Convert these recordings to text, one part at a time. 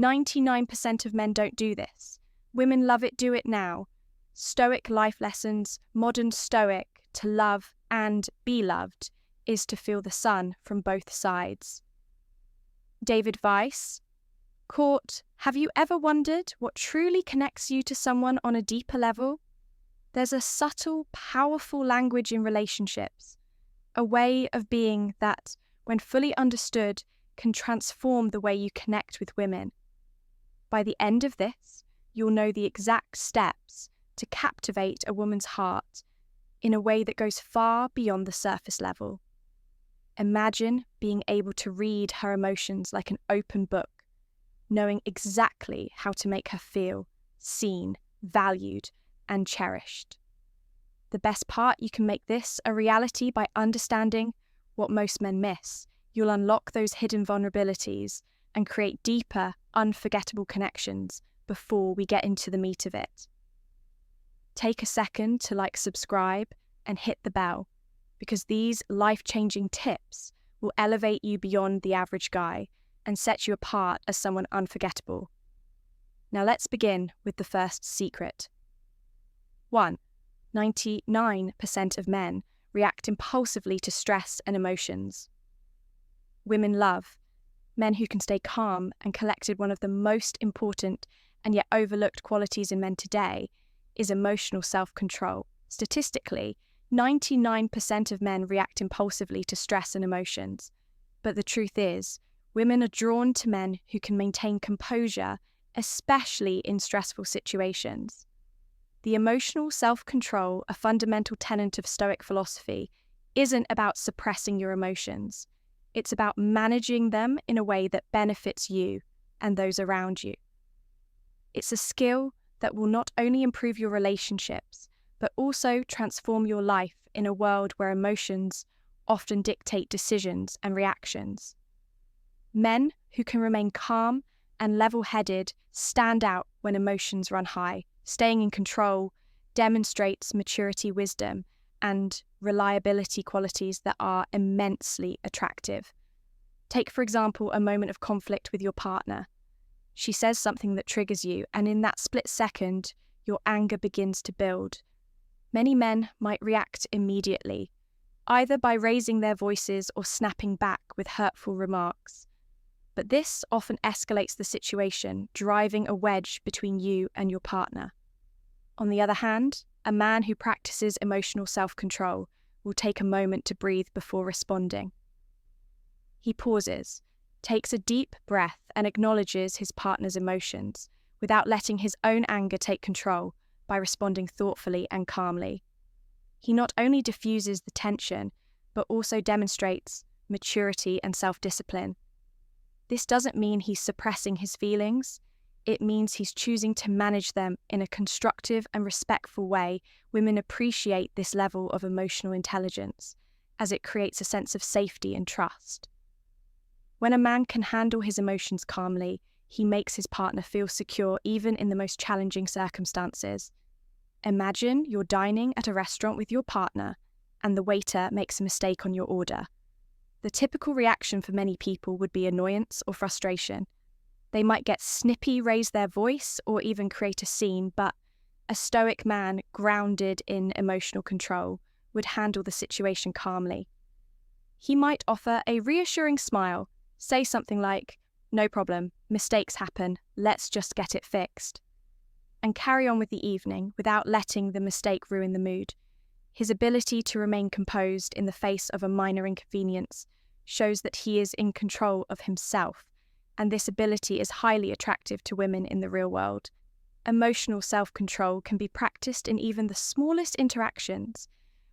99% of men don't do this. Women love it, do it now. Stoic life lessons, modern Stoic, to love and be loved, is to feel the sun from both sides. David Weiss, quote, "Have you ever wondered what truly connects you to someone on a deeper level? There's a subtle, powerful language in relationships, a way of being that, when fully understood, can transform the way you connect with women. By the end of this, you'll know the exact steps to captivate a woman's heart in a way that goes far beyond the surface level. Imagine being able to read her emotions like an open book, knowing exactly how to make her feel seen, valued, and cherished. The best part, you can make this a reality by understanding what most men miss. You'll unlock those hidden vulnerabilities and create deeper, unforgettable connections before we get into the meat of it. Take a second to subscribe, and hit the bell, because these life-changing tips will elevate you beyond the average guy and set you apart as someone unforgettable. Now let's begin with the first secret. 1. 99% of men react impulsively to stress and emotions. Women love men who can stay calm and collected. One of the most important and yet overlooked qualities in men today is emotional self-control. Statistically, 99% of men react impulsively to stress and emotions. But the truth is, women are drawn to men who can maintain composure, especially in stressful situations. The emotional self-control, a fundamental tenet of Stoic philosophy, isn't about suppressing your emotions. It's about managing them in a way that benefits you and those around you. It's a skill that will not only improve your relationships, but also transform your life in a world where emotions often dictate decisions and reactions. Men who can remain calm and level-headed stand out when emotions run high. Staying in control demonstrates maturity, wisdom, and reliability, qualities that are immensely attractive. Take, for example, a moment of conflict with your partner. She says something that triggers you, and in that split second, your anger begins to build. Many men might react immediately, either by raising their voices or snapping back with hurtful remarks. But this often escalates the situation, driving a wedge between you and your partner. On the other hand, a man who practices emotional self-control will take a moment to breathe before responding. He pauses, takes a deep breath, and acknowledges his partner's emotions without letting his own anger take control, by responding thoughtfully and calmly. He not only diffuses the tension, but also demonstrates maturity and self-discipline. This doesn't mean he's suppressing his feelings. It means he's choosing to manage them in a constructive and respectful way. Women appreciate this level of emotional intelligence, as it creates a sense of safety and trust. When a man can handle his emotions calmly, he makes his partner feel secure even in the most challenging circumstances. Imagine you're dining at a restaurant with your partner, and the waiter makes a mistake on your order. The typical reaction for many people would be annoyance or frustration. They might get snippy, raise their voice, or even create a scene, but a Stoic man grounded in emotional control would handle the situation calmly. He might offer a reassuring smile, say something like, "No problem, mistakes happen, let's just get it fixed," and carry on with the evening without letting the mistake ruin the mood. His ability to remain composed in the face of a minor inconvenience shows that he is in control of himself, and this ability is highly attractive to women in the real world. Emotional self-control can be practiced in even the smallest interactions.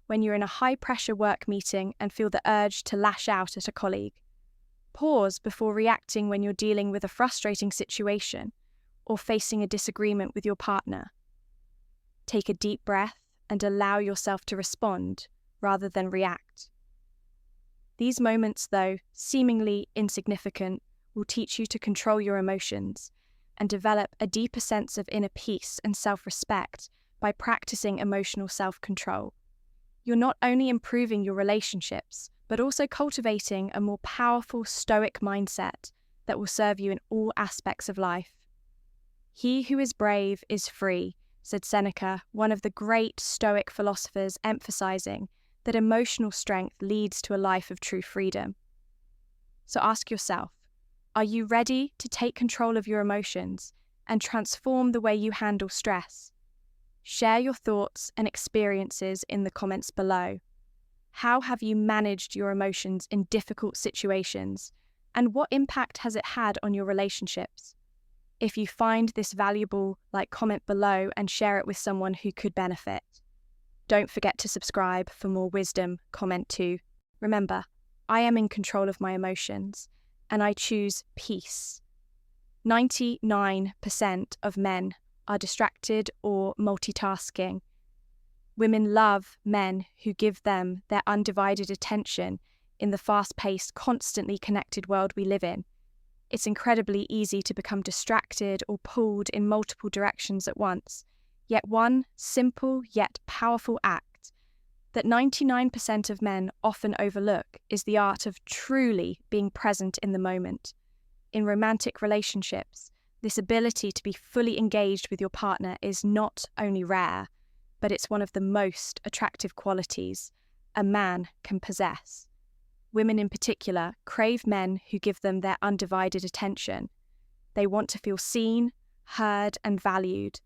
When you're in a high-pressure work meeting and feel the urge to lash out at a colleague, pause before reacting when you're dealing with a frustrating situation or facing a disagreement with your partner. Take a deep breath and allow yourself to respond rather than react. These moments, though seemingly insignificant, will teach you to control your emotions and develop a deeper sense of inner peace and self-respect by practicing emotional self-control. You're not only improving your relationships, but also cultivating a more powerful Stoic mindset, that will serve you in all aspects of life. He who is brave is free, said Seneca, one of the great Stoic philosophers, emphasizing that emotional strength leads to a life of true freedom. So ask yourself, are you ready to take control of your emotions and transform the way you handle stress? Share your thoughts and experiences in the comments below. How have you managed your emotions in difficult situations, and what impact has it had on your relationships? If you find this valuable, comment below and share it with someone who could benefit. Don't forget to subscribe for more wisdom. Comment too. Remember, I am in control of my emotions, and I choose peace. 99% of men are distracted or multitasking. Women love men who give them their undivided attention in the fast-paced, constantly connected world we live in. It's incredibly easy to become distracted or pulled in multiple directions at once. Yet one simple yet powerful act that 99% of men often overlook is the art of truly being present in the moment. In romantic relationships, this ability to be fully engaged with your partner is not only rare, but it's one of the most attractive qualities a man can possess. Women in particular crave men who give them their undivided attention. They want to feel seen, heard, and valued,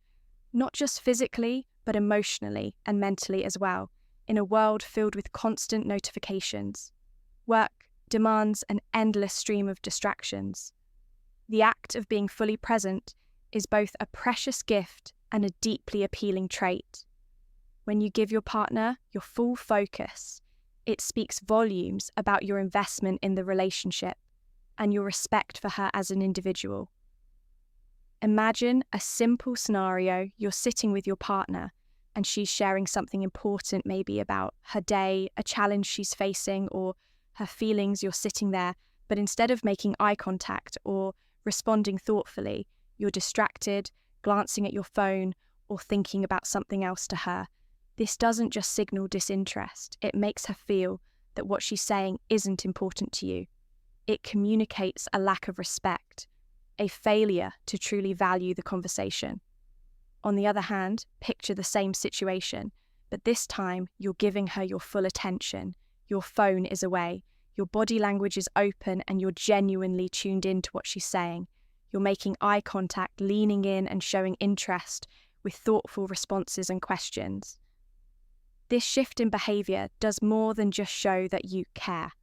not just physically, but emotionally and mentally as well, in a world filled with constant notifications. Work demands an endless stream of distractions. The act of being fully present is both a precious gift and a deeply appealing trait. When you give your partner your full focus, it speaks volumes about your investment in the relationship and your respect for her as an individual. Imagine a simple scenario: you're sitting with your partner and she's sharing something important, maybe about her day, a challenge she's facing, or her feelings. You're sitting there, but instead of making eye contact or responding thoughtfully, you're distracted, glancing at your phone, or thinking about something else to her. This doesn't just signal disinterest, it makes her feel that what she's saying isn't important to you. It communicates a lack of respect, a failure to truly value the conversation. On the other hand, picture the same situation, but this time you're giving her your full attention. Your phone is away, your body language is open, and you're genuinely tuned in to what she's saying. You're making eye contact, leaning in and showing interest with thoughtful responses and questions. This shift in behavior does more than just show that you care.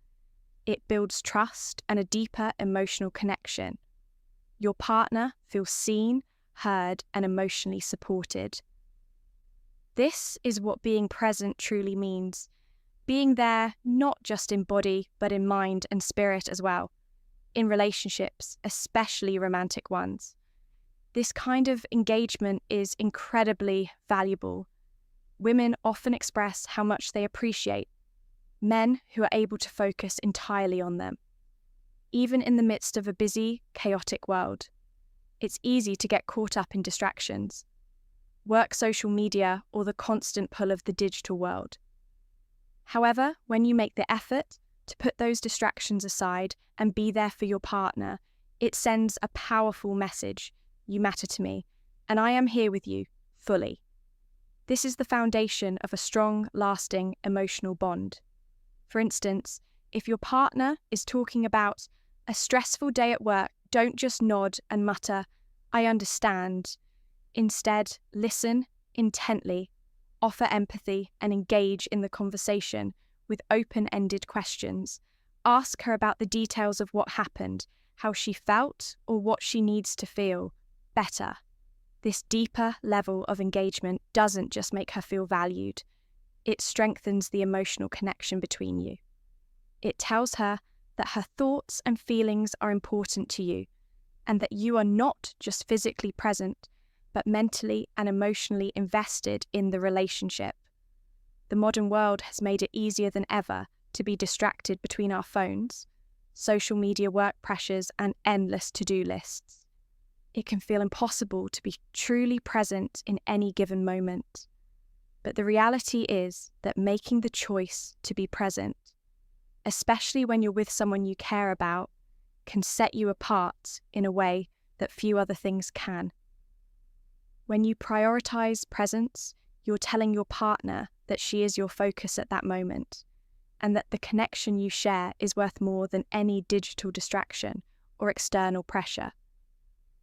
It builds trust and a deeper emotional connection. Your partner feels seen, heard, and emotionally supported. This is what being present truly means. Being there not just in body, but in mind and spirit as well. In relationships, especially romantic ones. This kind of engagement is incredibly valuable. Women often express how much they appreciate men who are able to focus entirely on them. Even in the midst of a busy, chaotic world, it's easy to get caught up in distractions, work, social media, or the constant pull of the digital world. However, when you make the effort to put those distractions aside and be there for your partner, it sends a powerful message: you matter to me, and I am here with you, fully. This is the foundation of a strong, lasting emotional bond. For instance, if your partner is talking about a stressful day at work, don't just nod and mutter, "I understand." Instead, listen intently, offer empathy, and engage in the conversation with open-ended questions. Ask her about the details of what happened, how she felt, or what she needs to feel better. This deeper level of engagement doesn't just make her feel valued, it strengthens the emotional connection between you. It tells her that her thoughts and feelings are important to you, and that you are not just physically present, but mentally and emotionally invested in the relationship. The modern world has made it easier than ever to be distracted between our phones, social media, work pressures, and endless to-do lists. It can feel impossible to be truly present in any given moment. But the reality is that making the choice to be present, especially when you're with someone you care about, can set you apart in a way that few other things can. When you prioritize presence, you're telling your partner that she is your focus at that moment, and that the connection you share is worth more than any digital distraction or external pressure.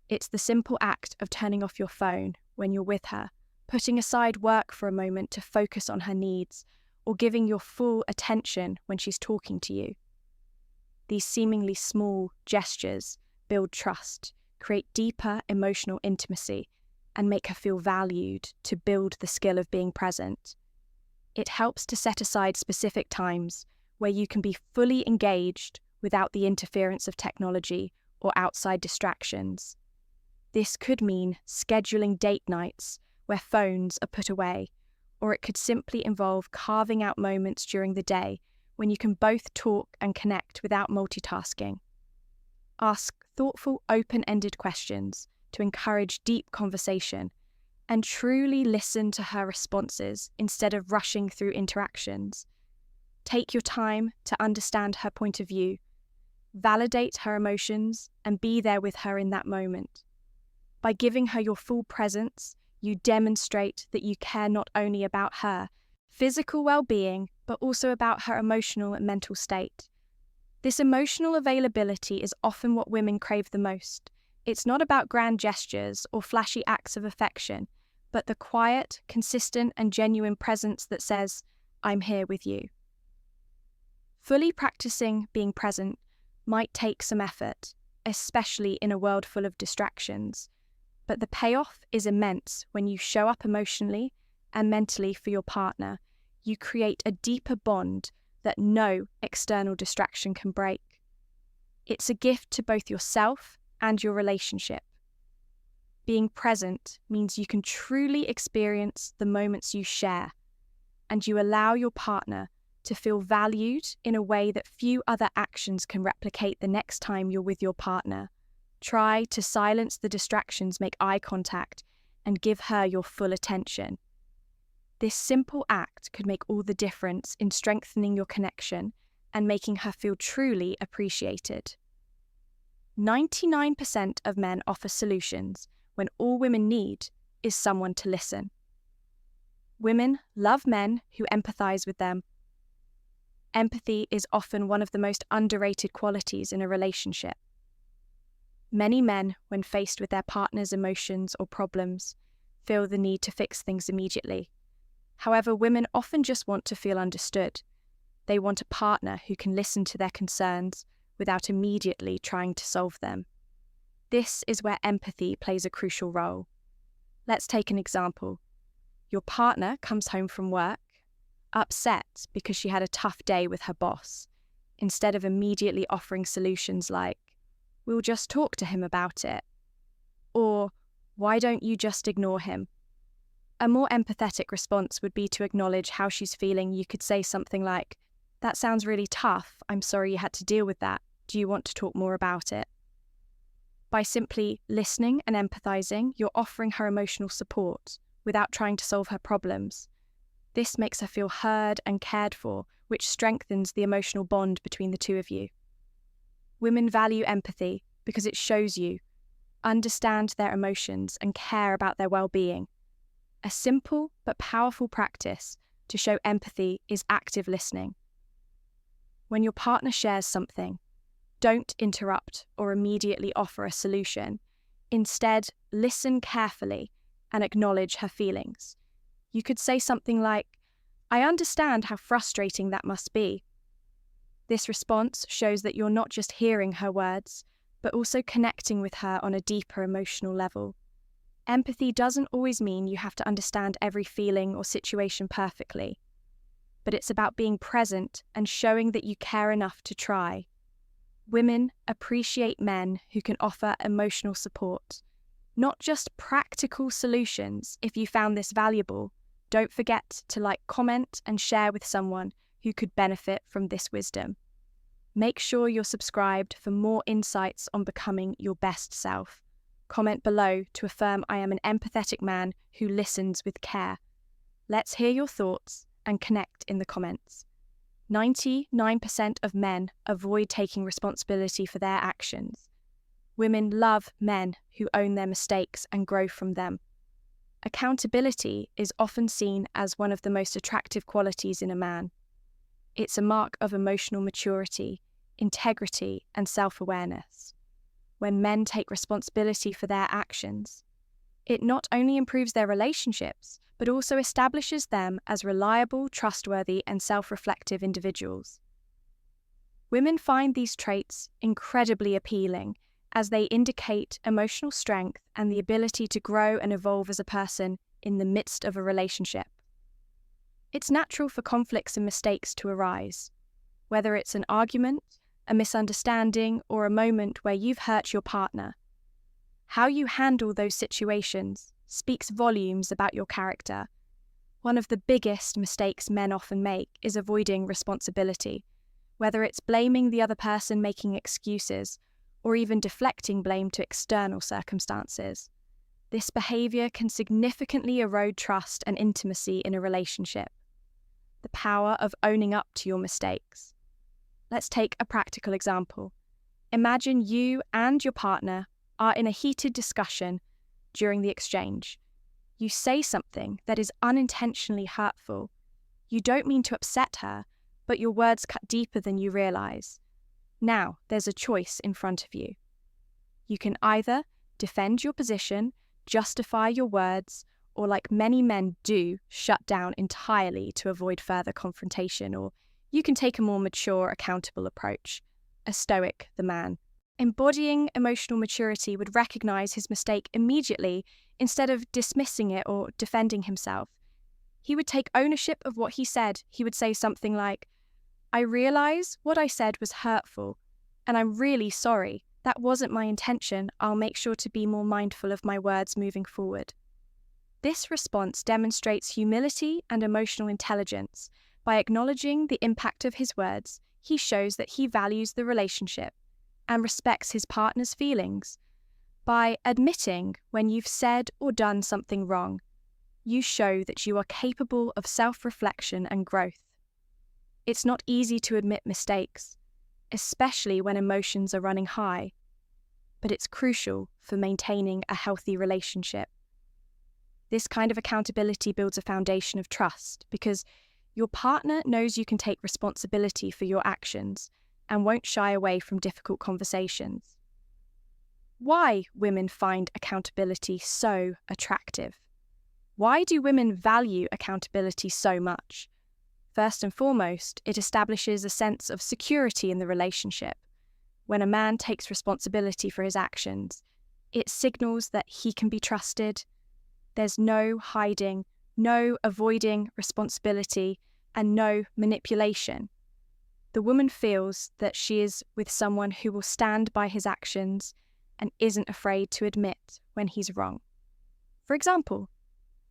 It's the simple act of turning off your phone when you're with her, putting aside work for a moment to focus on her needs, or giving your full attention when she's talking to you. These seemingly small gestures build trust, create deeper emotional intimacy, and make her feel valued to build the skill of being present. It helps to set aside specific times where you can be fully engaged without the interference of technology or outside distractions. This could mean scheduling date nights where phones are put away, or it could simply involve carving out moments during the day when you can both talk and connect without multitasking. Ask thoughtful, open-ended questions to encourage deep conversation, and truly listen to her responses instead of rushing through interactions. Take your time to understand her point of view, validate her emotions, and be there with her in that moment. By giving her your full presence, you demonstrate that you care not only about her physical well-being, but also about her emotional and mental state. This emotional availability is often what women crave the most. It's not about grand gestures or flashy acts of affection, but the quiet, consistent, and genuine presence that says, "I'm here with you." Fully practicing being present might take some effort, especially in a world full of distractions, but the payoff is immense when you show up emotionally and mentally for your partner. You create a deeper bond that no external distraction can break. It's a gift to both yourself and your relationship. Being present means you can truly experience the moments you share, and you allow your partner to feel valued in a way that few other actions can replicate the next time you're with your partner. Try to silence the distractions, make eye contact, and give her your full attention. This simple act could make all the difference in strengthening your connection and making her feel truly appreciated. 99% of men offer solutions when all women need is someone to listen. Women love men who empathize with them. Empathy is often one of the most underrated qualities in a relationship. Many men, when faced with their partner's emotions or problems, feel the need to fix things immediately. However, women often just want to feel understood. They want a partner who can listen to their concerns without immediately trying to solve them. This is where empathy plays a crucial role. Let's take an example. Your partner comes home from work, upset because she had a tough day with her boss. Instead of immediately offering solutions like, "We'll just talk to him about it," or "Why don't you just ignore him?" A more empathetic response would be to acknowledge how she's feeling. You could say something like, "That sounds really tough. I'm sorry you had to deal with that. Do you want to talk more about it?" By simply listening and empathizing, you're offering her emotional support without trying to solve her problems. This makes her feel heard and cared for, which strengthens the emotional bond between the two of you. Women value empathy because it shows you understand their emotions and care about their well-being. A simple but powerful practice to show empathy is active listening. When your partner shares something, don't interrupt or immediately offer a solution. Instead, listen carefully and acknowledge her feelings. You could say something like, "I understand how frustrating that must be." This response shows that you're not just hearing her words, but also connecting with her on a deeper emotional level. Empathy doesn't always mean you have to understand every feeling or situation perfectly, but it's about being present and showing that you care enough to try. Women appreciate men who can offer emotional support, not just practical solutions. If you found this valuable, don't forget to like, comment, and share with someone who could benefit from this wisdom. Make sure you're subscribed for more insights on becoming your best self. Comment below to affirm I am an empathetic man who listens with care. Let's hear your thoughts and connect in the comments. 99% of men avoid taking responsibility for their actions. Women love men who own their mistakes and grow from them. Accountability is often seen as one of the most attractive qualities in a man. It's a mark of emotional maturity, integrity, and self-awareness. When men take responsibility for their actions, it not only improves their relationships, but also establishes them as reliable, trustworthy, and self-reflective individuals. Women find these traits incredibly appealing, as they indicate emotional strength and the ability to grow and evolve as a person in the midst of a relationship. It's natural for conflicts and mistakes to arise, whether it's an argument, a misunderstanding, or a moment where you've hurt your partner. How you handle those situations speaks volumes about your character. One of the biggest mistakes men often make is avoiding responsibility, whether it's blaming the other person, making excuses, or even deflecting blame to external circumstances. This behavior can significantly erode trust and intimacy in a relationship. The power of owning up to your mistakes. Let's take a practical example. Imagine you and your partner are in a heated discussion during the exchange. You say something that is unintentionally hurtful. You don't mean to upset her, but your words cut deeper than you realize. Now, there's a choice in front of you. You can either defend your position, justify your words, or like many men do, shut down entirely to avoid further confrontation, or you can take a more mature, accountable approach. A Stoic, the man. Embodying emotional maturity would recognize his mistake immediately instead of dismissing it or defending himself. He would take ownership of what he said. He would say something like, "I realize what I said was hurtful, and I'm really sorry. That wasn't my intention. I'll make sure to be more mindful of my words moving forward." This response demonstrates humility and emotional intelligence. By acknowledging the impact of his words, he shows that he values the relationship and respects his partner's feelings. By admitting when you've said or done something wrong, you show that you are capable of self-reflection and growth. It's not easy to admit mistakes, especially when emotions are running high, but it's crucial for maintaining a healthy relationship. This kind of accountability builds a foundation of trust because your partner knows you can take responsibility for your actions and won't shy away from difficult conversations. Why women find accountability so attractive? Why do women value accountability so much? First and foremost, it establishes a sense of security in the relationship. When a man takes responsibility for his actions, it signals that he can be trusted. There's no hiding, no avoiding responsibility, and no manipulation. The woman feels that she is with someone who will stand by his actions and isn't afraid to admit when he's wrong. For example,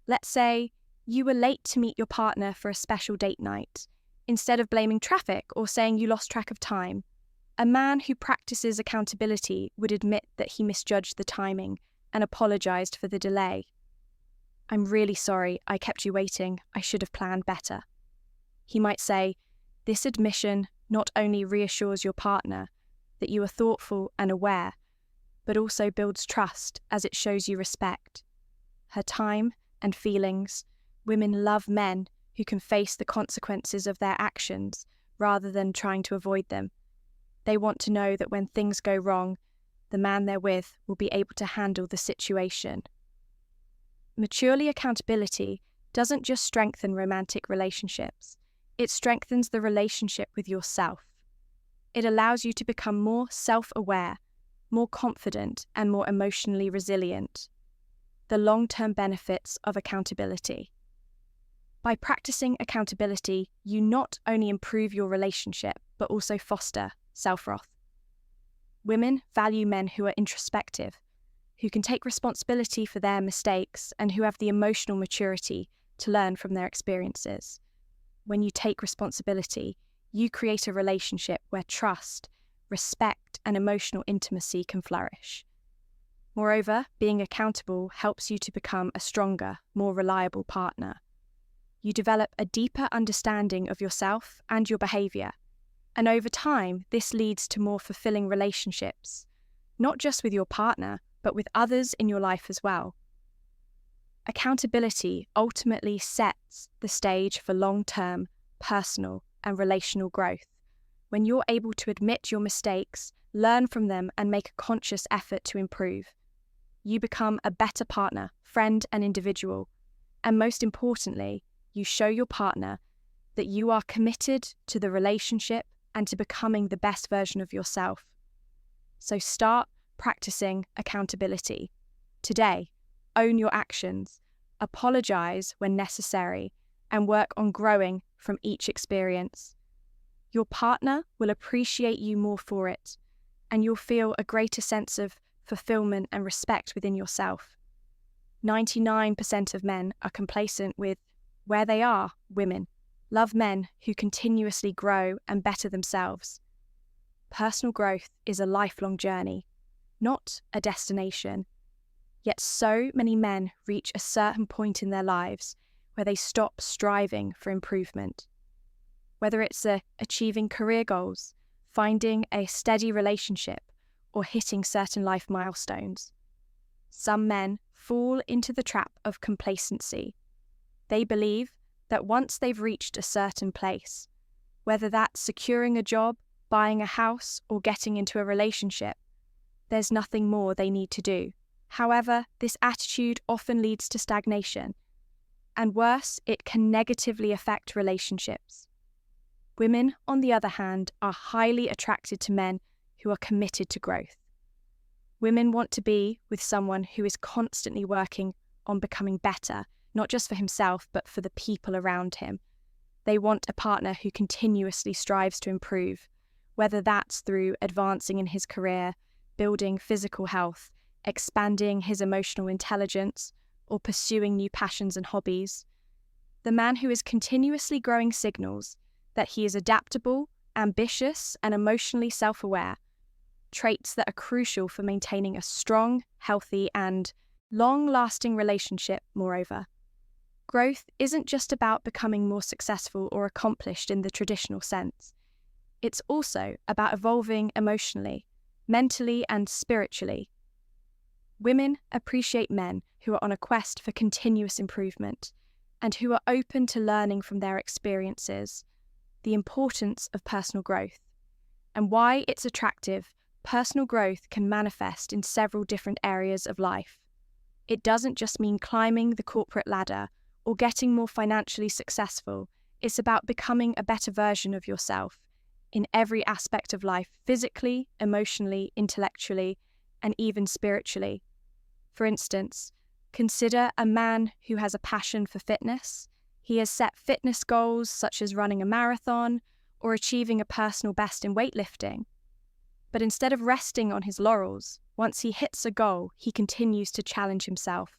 let's say you were late to meet your partner for a special date night. Instead of blaming traffic or saying you lost track of time, a man who practices accountability would admit that he misjudged the timing and apologized for the delay. "I'm really sorry, I kept you waiting. I should have planned better." He might say, this admission not only reassures your partner that you are thoughtful and aware, but also builds trust as it shows you respect. Her time and feelings. Women love men who can face the consequences of their actions rather than trying to avoid them. They want to know that when things go wrong, the man they're with will be able to handle the situation. Maturely accountability doesn't just strengthen romantic relationships, it strengthens the relationship with yourself. It allows you to become more self-aware, more confident, and more emotionally resilient. The long-term benefits of accountability. By practicing accountability, you not only improve your relationship, but also foster self-worth. Women value men who are introspective, who can take responsibility for their mistakes, and who have the emotional maturity to learn from their experiences. When you take responsibility, you create a relationship where trust, respect, and emotional intimacy can flourish. Moreover, being accountable helps you to become a stronger, more reliable partner. you develop a deeper understanding of yourself and your behavior. And over time, this leads to more fulfilling relationships, not just with your partner, but with others in your life as well. Accountability ultimately sets the stage for long-term personal and relational growth. When you're able to admit your mistakes, learn from them, and make a conscious effort to improve, you become a better partner, friend, and individual. And most importantly, you show your partner that you are committed to the relationship and to becoming the best version of yourself. So start practicing accountability. Today, own your actions, apologize when necessary, and work on growing from each experience. Your partner will appreciate you more for it, and you'll feel a greater sense of fulfillment and respect within yourself. 99% of men are complacent with where they are. Women love men who continuously grow and better themselves. Personal growth is a lifelong journey, not a destination. Yet so many men reach a certain point in their lives where they stop striving for improvement. Whether it's achieving career goals, finding a steady relationship, or hitting certain life milestones. Some men fall into the trap of complacency. They believe that once they've reached a certain place, whether that's securing a job, buying a house, or getting into a relationship, there's nothing more they need to do. However, this attitude often leads to stagnation, and worse, it can negatively affect relationships. Women, on the other hand, are highly attracted to men who are committed to growth. Women want to be with someone who is constantly working on becoming better, not just for himself, but for the people around him. They want a partner who continuously strives to improve, whether that's through advancing in his career, building physical health, expanding his emotional intelligence, or pursuing new passions and hobbies. The man who is continuously growing signals that he is adaptable, ambitious, and emotionally self-aware, traits that are crucial for maintaining a strong, healthy, and long-lasting relationship, moreover. Growth isn't just about becoming more successful or accomplished in the traditional sense. It's also about evolving emotionally, mentally, and spiritually. Women appreciate men who are on a quest for continuous improvement and who are open to learning from their experiences. The importance of personal growth and why it's attractive. Personal growth can manifest in several different areas of life. It doesn't just mean climbing the corporate ladder or getting more financially successful. It's about becoming a better version of yourself in every aspect of life, physically, emotionally, intellectually, and even spiritually. For instance, consider a man who has a passion for fitness. He has set fitness goals such as running a marathon or achieving a personal best in weightlifting. But instead of resting on his laurels, once he hits a goal, he continues to challenge himself.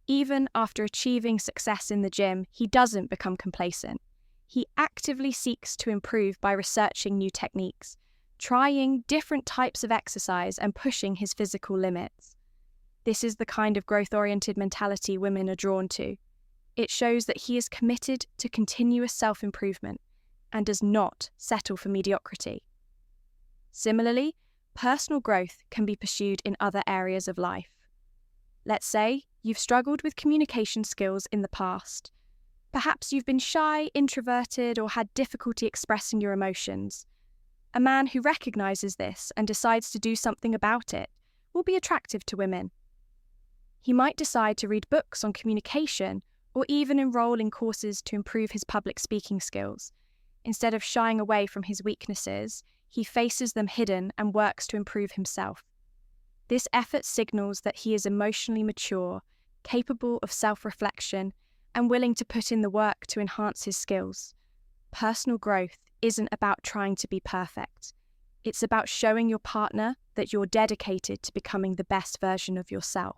Even after achieving success in the gym, he doesn't become complacent. He actively seeks to improve by researching new techniques, trying different types of exercise, and pushing his physical limits. This is the kind of growth-oriented mentality women are drawn to. It shows that he is committed to continuous self-improvement and does not settle for mediocrity. Similarly, personal growth can be pursued in other areas of life. Let's say you've struggled with communication skills in the past. Perhaps you've been shy, introverted, or had difficulty expressing your emotions. A man who recognizes this and decides to do something about it will be attractive to women. He might decide to read books on communication or even enroll in courses to improve his public speaking skills. Instead of shying away from his weaknesses, he faces them hidden and works to improve himself. This effort signals that he is emotionally mature, capable of self-reflection, and willing to put in the work to enhance his skills. Personal growth isn't about trying to be perfect. It's about showing your partner that you're dedicated to becoming the best version of yourself.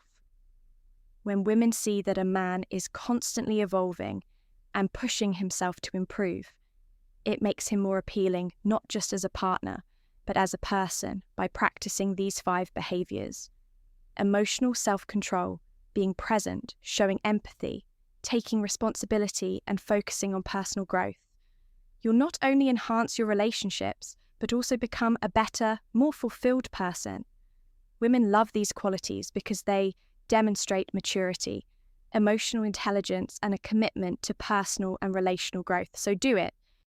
When women see that a man is constantly evolving and pushing himself to improve, it makes him more appealing not just as a partner, but as a person by practicing these 5 behaviors: emotional self-control, being present, showing empathy, taking responsibility and focusing on personal growth. You'll not only enhance your relationships, but also become a better, more fulfilled person. Women love these qualities because they demonstrate maturity, emotional intelligence, and a commitment to personal and relational growth. So do it.